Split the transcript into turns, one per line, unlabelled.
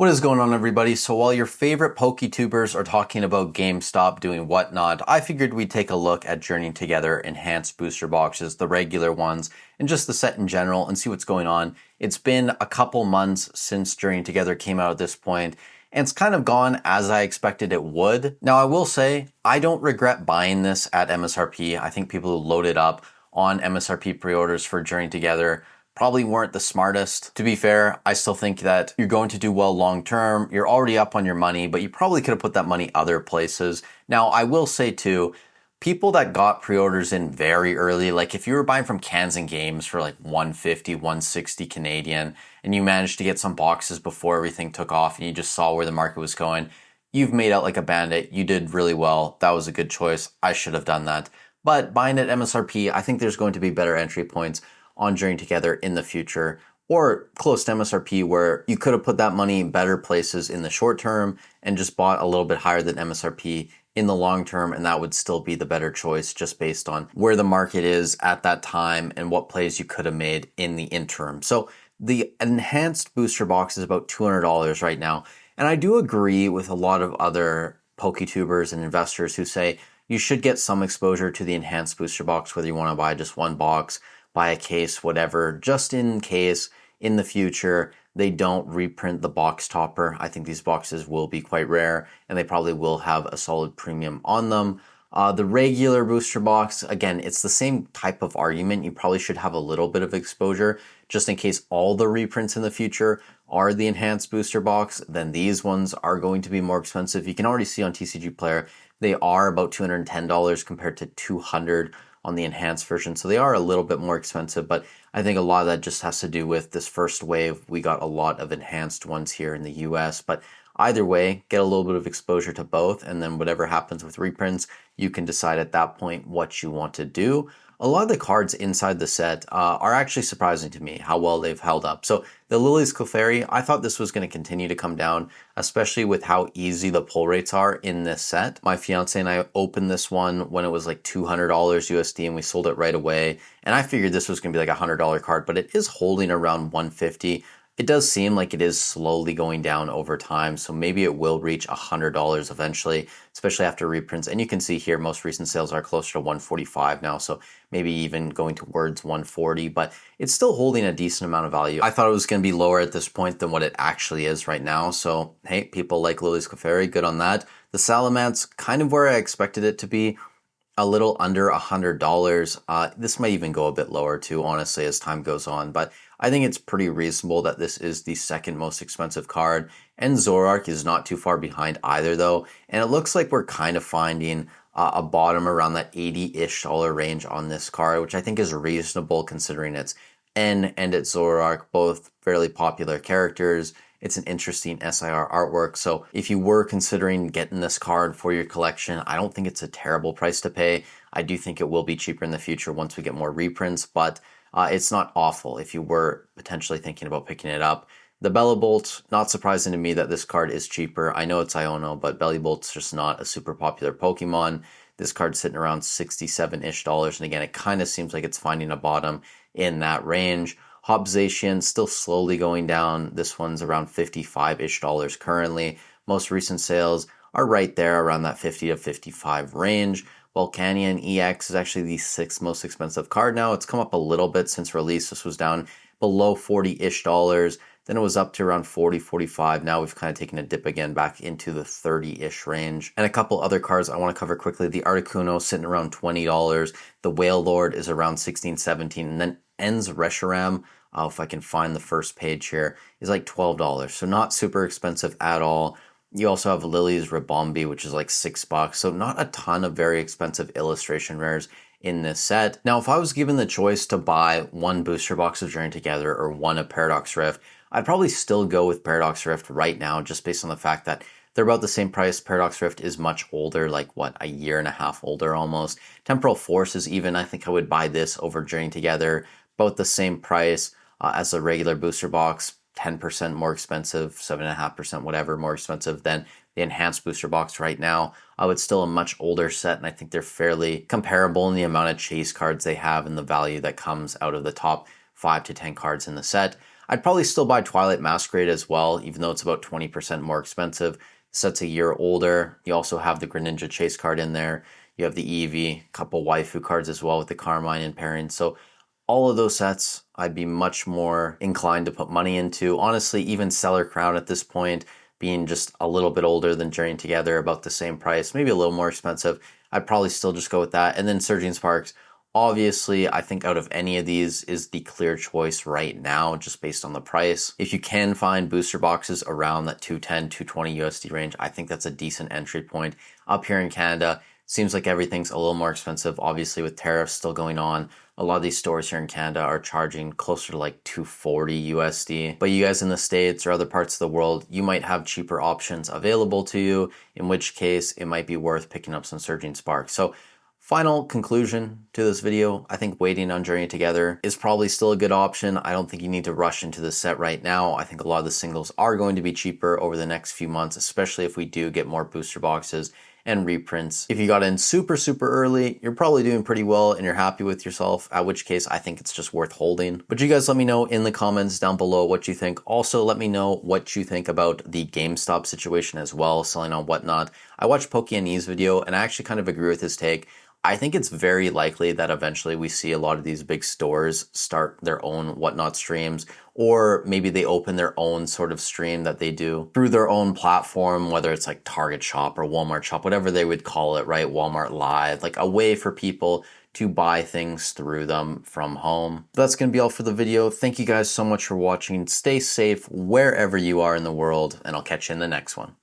What is going on, everybody? So while your favorite PokeTubers are talking about GameStop doing whatnot, I figured we'd take a look at Journeying Together enhanced booster boxes, the regular ones, and just the set in general and see what's going on. It's been a couple months since Journeying Together came out at this point, and it's kind of gone as I expected it would. Now, I will say, I don't regret buying this at MSRP. I think people who loaded up on MSRP pre-orders for Journeying Together probably weren't the smartest. To be fair, I still think that you're going to do well long term. You're already up on your money, but you probably could have put that money other places. Now, I will say too, people that got pre-orders in very early, like if you were buying from Cans and Games for like 150, 160 Canadian, and you managed to get some boxes before everything took off and you just saw where the market was going, you've made out like a bandit. You did really well. That was a good choice. I should have done that. But buying at MSRP, I think there's going to be better entry points on Journey Together in the future, or close to MSRP, where you could have put that money in better places in the short term and just bought a little bit higher than MSRP in the long term, and that would still be the better choice just based on where the market is at that time and what plays you could have made in the interim. So the enhanced booster box is about $200 right now, and I do agree with a lot of other PokeTubers and investors who say you should get some exposure to the enhanced booster box, whether you want to buy just one box, buy a case, whatever, just in case in the future they don't reprint the box topper. I think these boxes will be quite rare and they probably will have a solid premium on them. The regular booster box, again, it's the same type of argument. You probably should have a little bit of exposure just in case all the reprints in the future are the enhanced booster box. Then these ones are going to be more expensive. You can already see on TCG Player, they are about $210 compared to $200 on the enhanced version. So they are a little bit more expensive, but I think a lot of that just has to do with this first wave. We got a lot of enhanced ones here in the US, but either way, get a little bit of exposure to both, and then whatever happens with reprints, you can decide at that point what you want to do. A lot of the cards inside the set are actually surprising to me how well they've held up. So the Lily's Clefairy, I thought this was going to continue to come down, especially with how easy the pull rates are in this set. My fiance and I opened this one when it was like $200 USD and we sold it right away. And I figured this was going to be like a $100 card, but it is holding around 150. It does seem like it is slowly going down over time, so maybe it will reach $100 eventually, especially after reprints. And you can see here, most recent sales are closer to 145 now, so maybe even going towards 140, but it's still holding a decent amount of value. I thought it was going to be lower at this point than what it actually is right now, so hey, people like Lily's Clefairy, good on that. The Salamence, kind of where I expected it to be, a little under $100. This might even go a bit lower too, honestly, as time goes on, but I think it's pretty reasonable that this is the second most expensive card, and Zoroark is not too far behind either though, and it looks like we're kind of finding a bottom around that $80-ish range on this card, which I think is reasonable considering it's N and it's Zoroark, both fairly popular characters. It's an interesting SIR artwork, so if you were considering getting this card for your collection, I don't think it's a terrible price to pay. I do think it will be cheaper in the future once we get more reprints, but it's not awful if you were potentially thinking about picking it up. The Bellibolt, not surprising to me that this card is cheaper. I know it's Iono, but Bellibolt's just not a super popular Pokemon. This card's sitting around $67-ish, and again, it kind of seems like it's finding a bottom in that range. Hobzation still slowly going down. This one's around $55-ish currently. Most recent sales are right there around that 50 to 55 range. Volcanion EX is actually the sixth most expensive card now. It's come up a little bit since release. This was down below $40-ish. Then it was up to around 40, 45. Now we've kind of taken a dip again back into the 30-ish range. And a couple other cards I want to cover quickly. The Articuno sitting around $20. The Whale Lord is around 16, 17. And then En's Reshiram, if I can find the first page here, is like $12. So not super expensive at all. You also have Lily's Ribombee, which is like $6. So not a ton of very expensive illustration rares in this set. Now, if I was given the choice to buy one booster box of Journey Together or one of Paradox Rift, I'd probably still go with Paradox Rift right now, just based on the fact that they're about the same price. Paradox Rift is much older, like what, a year and a half older almost. Temporal Force is even, I think I would buy this over Journey Together, about the same price as a regular booster box. 10% more expensive, 7.5%, whatever, more expensive than the enhanced booster box right now. It's still a much older set, and I think they're fairly comparable in the amount of chase cards they have and the value that comes out of the top 5 to 10 cards in the set. I'd probably still buy Twilight Masquerade as well, even though it's about 20% more expensive. The set's a year older. You also have the Greninja Chase card in there. You have the Eevee, a couple waifu cards as well with the Carmine and pairing. So all of those sets, I'd be much more inclined to put money into. Honestly, even Stellar Crown at this point, being just a little bit older than Journey Together, about the same price, maybe a little more expensive, I'd probably still just go with that. And then Surging Sparks, obviously, I think out of any of these is the clear choice right now, just based on the price. If you can find booster boxes around that 210, 220 USD range, I think that's a decent entry point. Up here in Canada, seems like everything's a little more expensive, obviously with tariffs still going on. A lot of these stores here in Canada are charging closer to like 240 USD. But you guys in the States or other parts of the world, you might have cheaper options available to you, in which case it might be worth picking up some Surging Sparks. So final conclusion to this video, I think waiting on Journey Together is probably still a good option. I don't think you need to rush into this set right now. I think a lot of the singles are going to be cheaper over the next few months, especially if we do get more booster boxes and reprints. If you got in super early, you're probably doing pretty well and you're happy with yourself, at which case I think it's just worth holding. But you guys let me know in the comments down below what you think. Also, let me know what you think about the GameStop situation as well, selling on Whatnot. I watched Pokeinvesting's video and I actually kind of agree with his take. I think it's very likely that eventually we see a lot of these big stores start their own Whatnot streams, or maybe they open their own sort of stream that they do through their own platform, whether it's like Target Shop or Walmart Shop, whatever they would call it, right? Walmart Live, like a way for people to buy things through them from home. That's going to be all for the video. Thank you guys so much for watching. Stay safe wherever you are in the world, and I'll catch you in the next one.